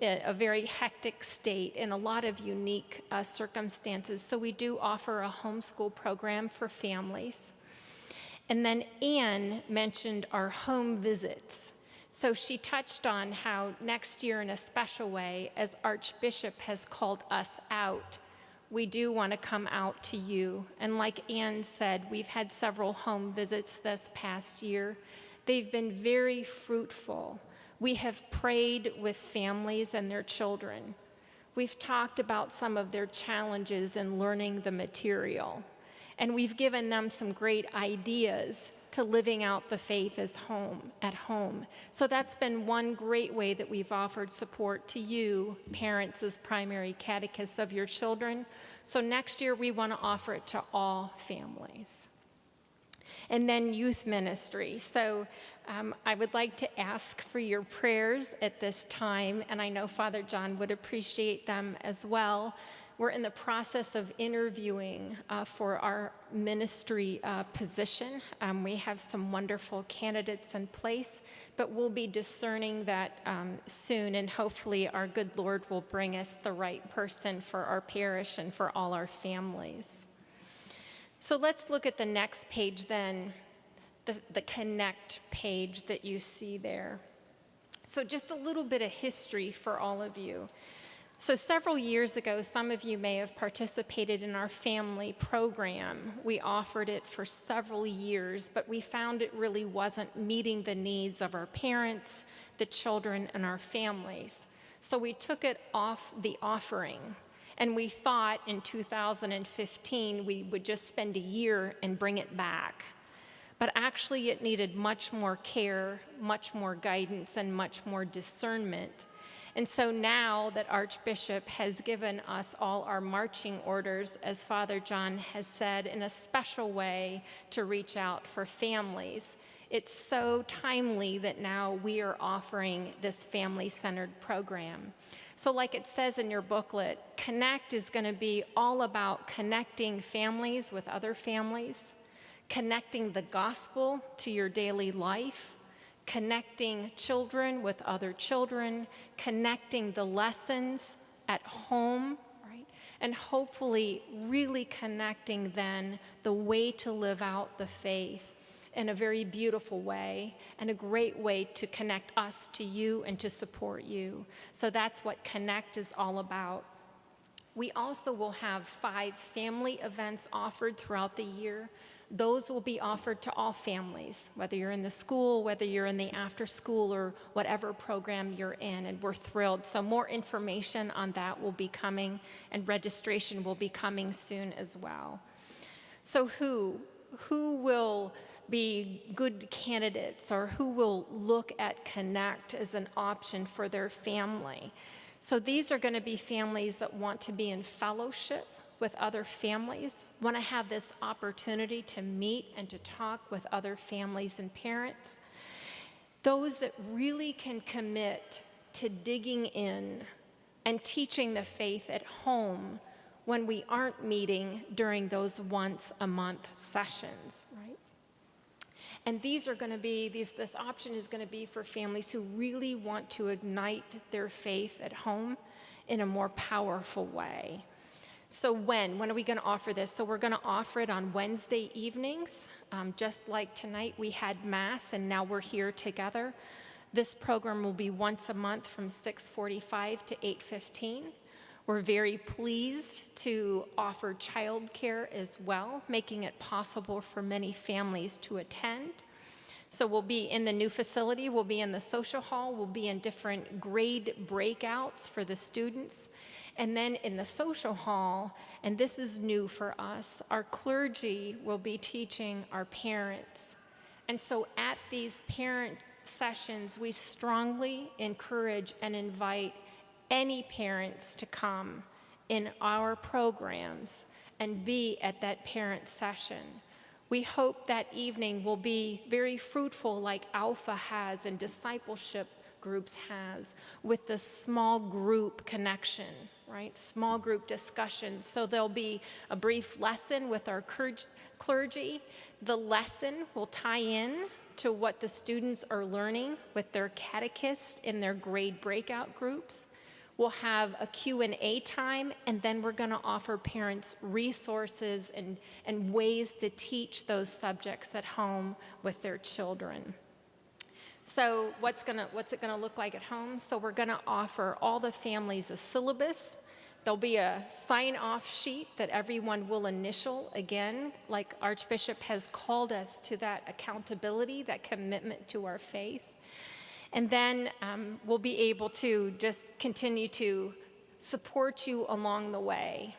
a very hectic state in a lot of unique circumstances. So we do offer a homeschool program for families. And then Anne mentioned our home visits. So she touched on how next year in a special way, as Archbishop has called us out, we do want to come out to you. And like Anne said, we've had several home visits this past year. They've been very fruitful. We have prayed with families and their children. We've talked about some of their challenges in learning the material. And we've given them some great ideas to living out the faith at home. So that's been one great way that we've offered support to you, parents as primary catechists of your children. So next year we want to offer it to all families. And then youth ministry. So I would like to ask for your prayers at this time, and I know Father John would appreciate them as well. We're in the process of interviewing for our ministry position. We have some wonderful candidates in place, but we'll be discerning that soon, and hopefully our good Lord will bring us the right person for our parish and for all our families. So let's look at the next page then, the Connect page that you see there. So just a little bit of history for all of you. So several years ago, some of you may have participated in our family program. We offered it for several years, but we found it really wasn't meeting the needs of our parents, the children, and our families. So we took it off the offering. And we thought in 2015 we would just spend a year and bring it back. But actually it needed much more care, much more guidance, and much more discernment. And so now that Archbishop has given us all our marching orders, as Father John has said, in a special way to reach out for families, it's so timely that now we are offering this family-centered program. So like it says in your booklet, Connect is going to be all about connecting families with other families, connecting the gospel to your daily life, connecting children with other children, connecting the lessons at home, right? And hopefully really connecting then the way to live out the faith in a very beautiful way and a great way to connect us to you and to support you. So that's what Connect is all about. We also will have 5 family events offered throughout the year. Those will be offered to all families, whether you're in the school, whether you're in the after school, or whatever program you're in, and we're thrilled. So more information on that will be coming, and registration will be coming soon as well. So who will be good candidates, or who will look at Connect as an option for their family? So these are going to be families that want to be in fellowship with other families, want to have this opportunity to meet and to talk with other families and parents. Those that really can commit to digging in and teaching the faith at home when we aren't meeting during those once-a-month sessions, right? And these are going to be, this option is going to be for families who really want to ignite their faith at home in a more powerful way. So when are we going to offer this? So we're going to offer it on Wednesday evenings. Just like tonight we had Mass and now we're here together. This program will be once a month from 6:45 to 8:15. We're very pleased to offer childcare as well, making it possible for many families to attend. So we'll be in the new facility, we'll be in the social hall, we'll be in different grade breakouts for the students. And then in the social hall, and this is new for us, our clergy will be teaching our parents. And so at these parent sessions, we strongly encourage and invite any parents to come in our programs and be at that parent session. We hope that evening will be very fruitful like Alpha has and discipleship groups has with the small group connection, right? Small group discussion. So there'll be a brief lesson with our clergy. The lesson will tie in to what the students are learning with their catechists in their grade breakout groups. We'll have a Q&A time, and then we're going to offer parents resources and ways to teach those subjects at home with their children. So what's it going to look like at home? So we're going to offer all the families a syllabus. There'll be a sign-off sheet that everyone will initial, again, like Archbishop has called us to that accountability, that commitment to our faith. And then we'll be able to just continue to support you along the way.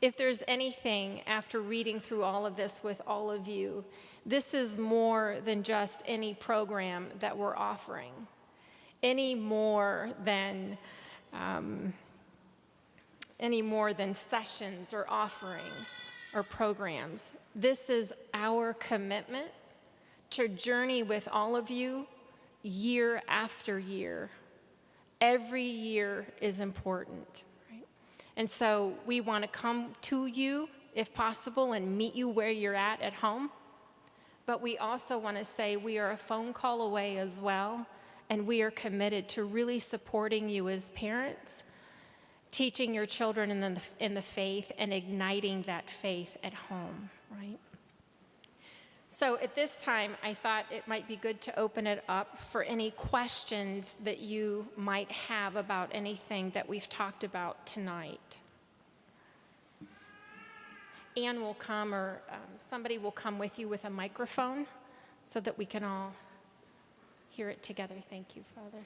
If there's anything after reading through all of this with all of you, this is more than just any program that we're offering, any more than sessions or offerings or programs. This is our commitment to journey with all of you year after year. Every year is important, right? And so we want to come to you, if possible, and meet you where you're at home. But we also want to say we are a phone call away as well, and we are committed to really supporting you as parents, teaching your children in the faith, and igniting that faith at home, right? So at this time, I thought it might be good to open it up for any questions that you might have about anything that we've talked about tonight. Anne will come, or somebody will come with you with a microphone so that we can all hear it together. Thank you, Father.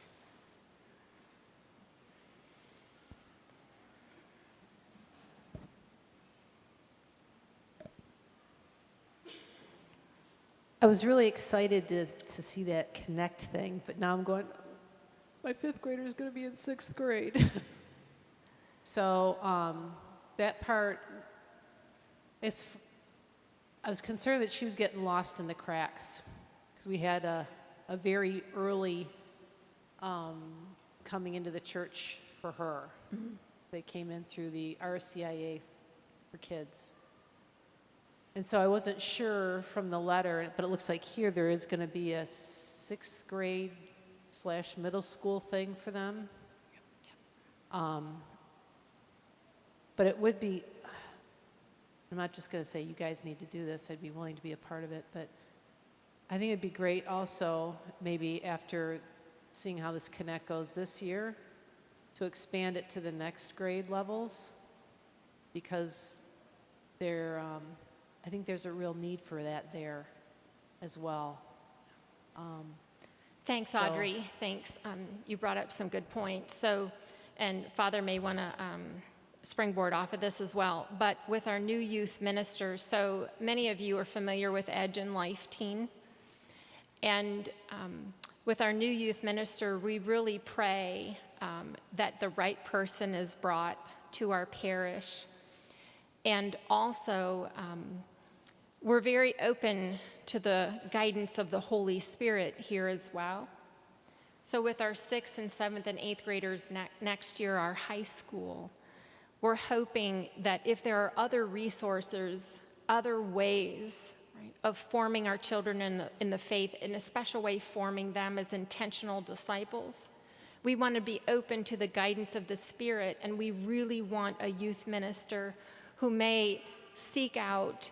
I was really excited to see that Connect thing, but now I'm going, my 5th grader is going to be in 6th grade. So that part, I was concerned that she was getting lost in the cracks, because we had a very early coming into the church for her. Mm-hmm. They came in through the RCIA for kids. And so I wasn't sure from the letter, but it looks like here there is going to be a 6th grade / middle school thing for them. Yep. But it would be, I'm not just going to say you guys need to do this. I'd be willing to be a part of it. But I think it'd be great also, maybe after seeing how this Connect goes this year, to expand it to the next grade levels because I think there's a real need for that there as well. Thanks, So- Audrey. Thanks. You brought up some good points. So, and Father may want to springboard off of this as well, but with our new youth minister, so many of you are familiar with Edge and Life Teen. And with our new youth minister, we really pray that the right person is brought to our parish. And also, we're very open to the guidance of the Holy Spirit here as well. So with our 6th and 7th and 8th graders next year, our high school, we're hoping that if there are other resources, other ways, right, of forming our children in the faith, in a special way forming them as intentional disciples, we want to be open to the guidance of the Spirit, and we really want a youth minister who may seek out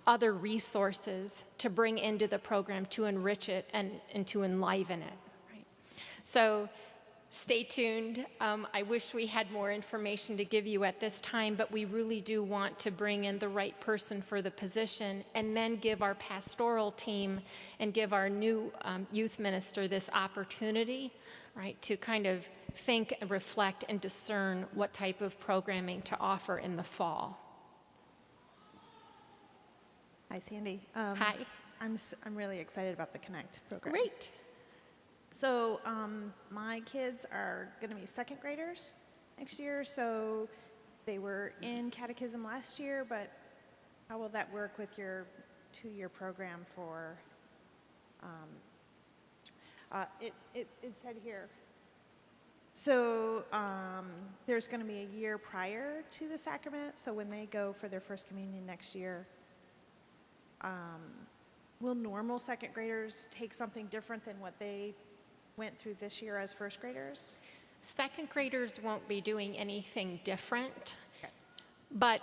other resources to bring into the program to enrich it and to enliven it. Right? So stay tuned. I wish we had more information to give you at this time, but we really do want to bring in the right person for the position and then give our pastoral team and give our new youth minister this opportunity, right, to kind of think and reflect and discern what type of programming to offer in the fall. Hi, Sandy. Hi. I'm really excited about the Connect program. Great. So my kids are going to be second graders next year. So they were in catechism last year, but how will that work with your 2-year program for? It said here. So there's going to be a year prior to the sacrament. So when they go for their first communion next year, will normal second graders take something different than what they went through this year as first graders? Second graders won't be doing anything different, Okay. but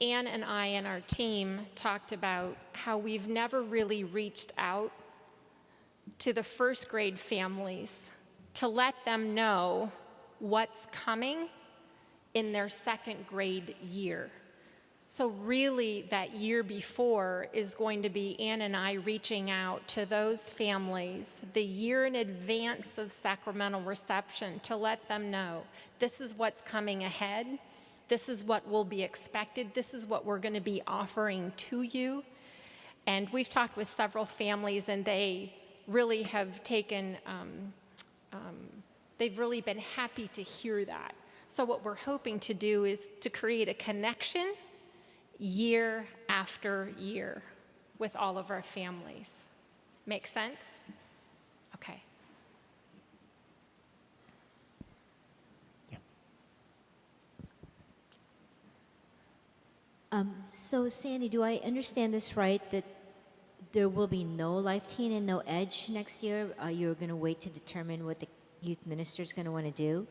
Anne and I and our team talked about how we've never really reached out to the first grade families to let them know what's coming in their second grade year. So really that year before is going to be Ann and I reaching out to those families the year in advance of sacramental reception to let them know this is what's coming ahead, this is what will be expected, this is what we're going to be offering to you. And we've talked with several families and they really have taken, they've really been happy to hear that. So what we're hoping to do is to create a connection year after year with all of our families. Make sense? Okay. So Sandy, do I understand this right, that there will be no Life Teen and no Edge next year? You're going to wait to determine what the youth minister is going to want to do?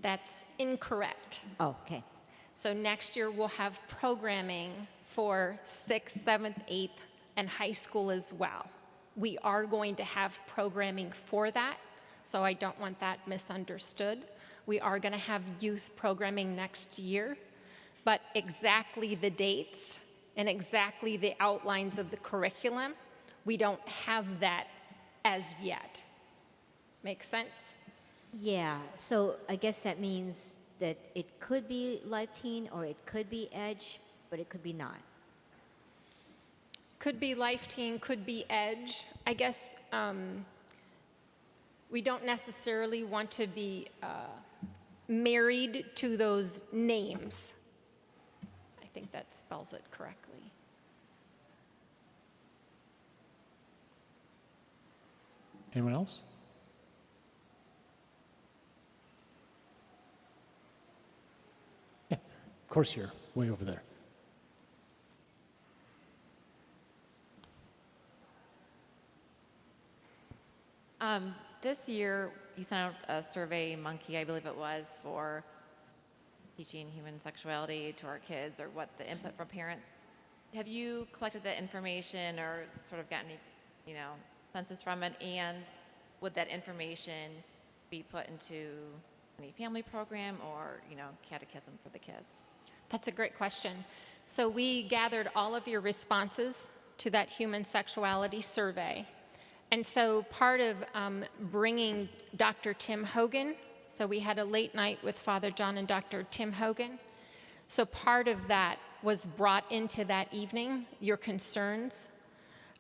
That's incorrect. Oh, okay. So next year we'll have programming for 6th, 7th, 8th, and high school as well. We are going to have programming for that, so I don't want that misunderstood. We are going to have youth programming next year, but exactly the dates and exactly the outlines of the curriculum, we don't have that as yet. Make sense? Yeah, so I guess that means that it could be Life Teen or it could be Edge, but it could be not. Could be Life Teen, could be Edge. I guess we don't necessarily want to be married to those names. I think that spells it correctly. Anyone else? Yeah, of course you're way over there. This year, you sent out a survey monkey, I believe it was, for teaching human sexuality to our kids, or what the input from parents. Have you collected that information or sort of gotten any, census from it? And would that information be put into any family program or, catechism for the kids? That's a great question. So we gathered all of your responses to that human sexuality survey. And so part of bringing Dr. Tim Hogan, so we had a late night with Father John and Dr. Tim Hogan. So part of that was brought into that evening, your concerns.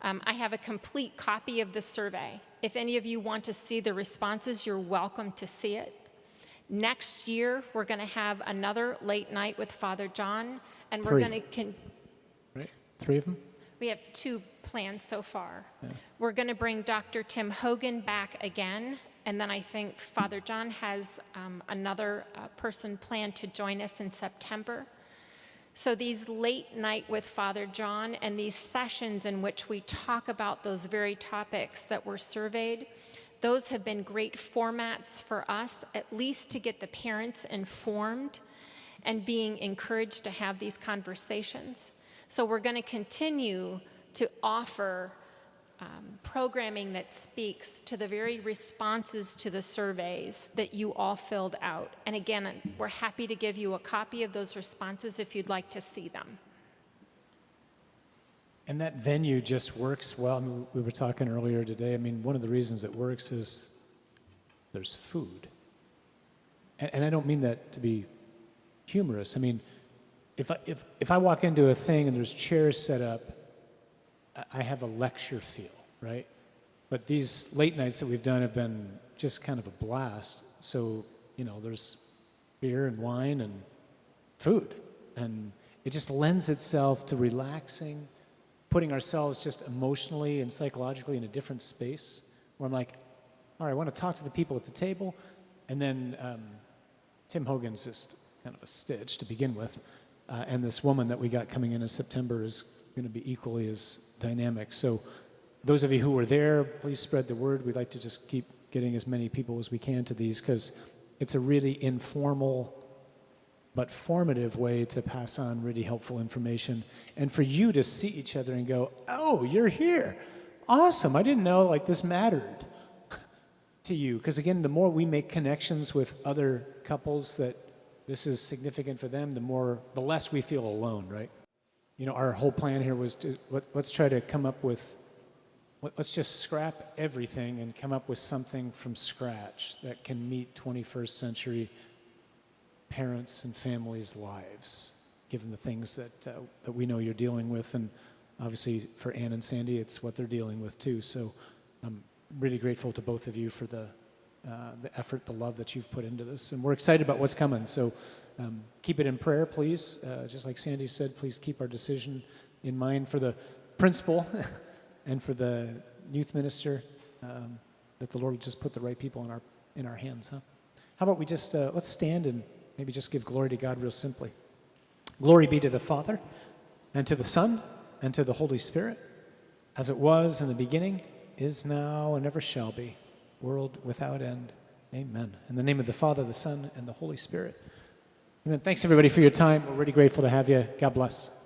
I have a complete copy of the survey. If any of you want to see the responses, you're welcome to see it. Next year, we're going to have another late night with Father John, and we're Three. going to Right? 3 of them? we have 2 planned so far. We're going to bring Dr. Tim Hogan back again, and then I think Father John has another person planned to join us in September. So these late night with Father John and these sessions in which we talk about those very topics that were surveyed, those have been great formats for us, at least to get the parents informed and being encouraged to have these conversations. So we're going to continue to offer programming that speaks to the very responses to the surveys that you all filled out. And again, we're happy to give you a copy of those responses if you'd like to see them. And that venue just works well. I mean, we were talking earlier today. I mean, one of the reasons it works is there's food. And I don't mean that to be humorous. I mean, if I walk into a thing and there's chairs set up, I have a lecture feel, right? But these late nights that we've done have been just kind of a blast. So, there's beer and wine and food. And it just lends itself to relaxing, putting ourselves just emotionally and psychologically in a different space where I'm like, all right, I want to talk to the people at the table. And then Tim Hogan's just kind of a stitch to begin with. And this woman that we got coming in September is going to be equally as dynamic. So those of you who were there, please spread the word. We'd like to just keep getting as many people as we can to these because it's a really informal but formative way to pass on really helpful information. And for you to see each other and go, oh, you're here. Awesome. I didn't know this mattered to you. Because again, the more we make connections with other couples that this is significant for them, the less we feel alone, right? Our whole plan here was let's try to come up with, let's just scrap everything and come up with something from scratch that can meet 21st century parents and families' lives, given the things that we know you're dealing with. And obviously for Ann and Sandy, it's what they're dealing with too. So I'm really grateful to both of you for the effort, the love that you've put into this. And we're excited about what's coming. So keep it in prayer, please. Just like Sandy said, please keep our decision in mind for the principal and for the youth minister, that the Lord will just put the right people in our hands. How about we just, let's stand and maybe just give glory to God real simply. Glory be to the Father, and to the Son, and to the Holy Spirit, as it was in the beginning, is now, and ever shall be, world without end. Amen. In the name of the Father, the Son, and the Holy Spirit. Amen. Thanks, everybody, for your time. We're really grateful to have you. God bless.